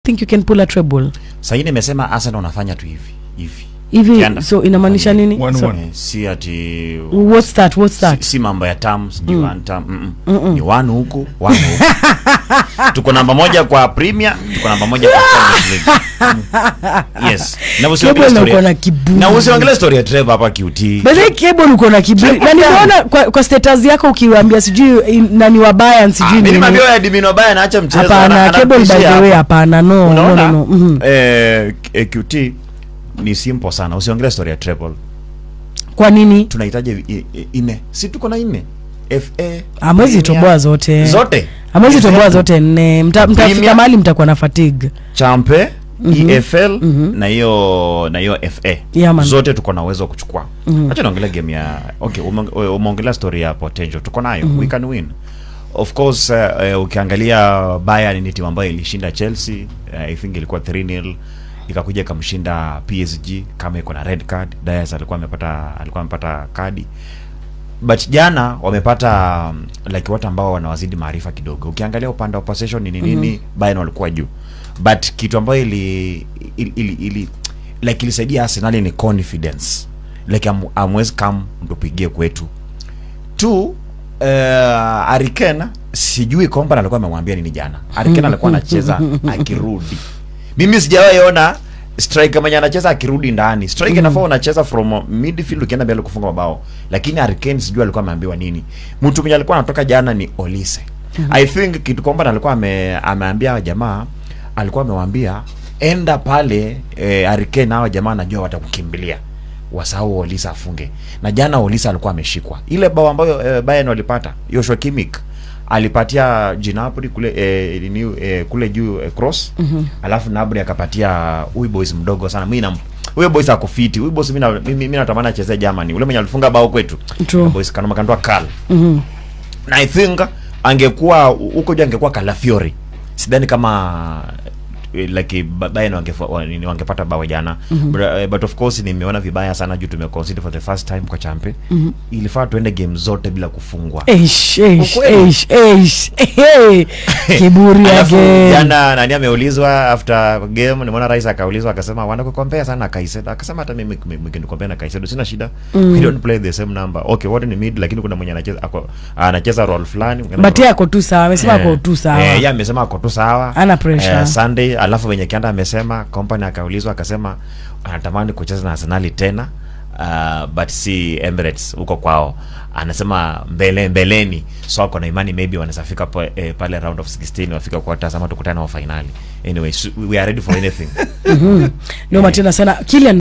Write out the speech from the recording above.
think you can pull a treble? Sasa nimesema Arsenal unafanya tu hivi. Hivi so inamaanisha nini? Si ati what's that? Si mambo ya terms, ni one term. Ni one huku, one huku. Tuko namba moja kwa Premier, tuko namba moja kwa Champions League. Yes. Na usiangalie story ya Trevor hapa QT. Bale Cable uko na kiburi. Na nimeona kwa status yako ukiwaambia sijui nani wabaya sijui nini. Mimi nimeambia ya Dimino baya anaacha mchezo. Hapana, Cable by the way hapana, no. QT ni simple sana. Usiangalie story ya treble. Kwa nini? Tunahitaji ine. Si tuko na ine. FA. Amwezi toboa zote. Amwezi toboa zote nne. Mtafika mahali mtakuwa na fatigue. Champe, EFL na hiyo FA. Zote tuko na uwezo kuchukua. Acha naongelea game ya umeongelea story ya potential. Tuko nayo. We can win. Of course ukiangalia Bayern ni timu ambayo ilishinda Chelsea. I think ilikuwa 3-0. Ikakuja kumshinda PSG kama iko na red card. Diaz alikuwa amepata kadi. But jana wamepata like watu ambao wanawazidi maarifa kidogo. Ukiangalia upande wa possession ni nini, Bayern walikuwa juu. But kitu ambayo ilisaidia Arsenal ni confidence. Like amwezi come mtupigie kwetu. 2 Harry Kane sijui Kompany alikuwa amemwambia nini jana. Harry Kane alikuwa anacheza akirudi. Mimi sijawahi ona striker mwenye anacheza akirudi ndani. Striker inafaa unacheza from midfield ukienda mbele kufunga mabao. Lakini Harry Kane sijui alikuwa ameambiwa nini. Mtu mwenye alikuwa anatoka jana ni Olise. I think kitu Kompany alikuwa ameambia jamaa, alikuwa amewaambia enda pale Harry Kane hao jamaa anajua watakukimbilia. Wasahau Olise afunge. Na jana Olise alikuwa ameshikwa. Ile bao ambayo Bayern walipata, Joshua Kimmich alipatia Gnabry kule juu cross. Alafu Gnabry akapatia huyu boys mdogo sana. Mimi huyo boys akofiti. Huyu boys mimi natamani acheze Germany. Ule mwenye alifunga bao kwetu. Boys kanoma kandoa Karl. Na I think angekuwa huko juu angekuwa Calafiori. Sidhani kama like Bayern wangepata bao jana. But of course nimeona vibaya sana juu tumeconsider for the first time kwa champe. Ilifaa tuende game zote bila kufungwa. Kiburi yake. Jana nani ameulizwa after game, nimeona rais akaulizwa akasema wanakukompea sana na Kaisedo. Akasema hata mimi mkinikompea na Kaisedo sina shida. We don't play the same number. Okay, what in the mid, lakini kuna mwenye anacheza role fulani. But yako tu sawa, amesema ako tu sawa. Yeye amesema ako tu sawa. Ana pressure. Sunday alafu wenye kianda amesema Kompany akaulizwa akasema anatamani kucheza na Arsenal tena. But si Emirates huko kwao. Anasema mbeleni so ako na imani maybe wanasafika pale round of 16 wafika quarters ama tukutane wa finali. Anyway, we are ready for anything. Ndio matena sana Kylian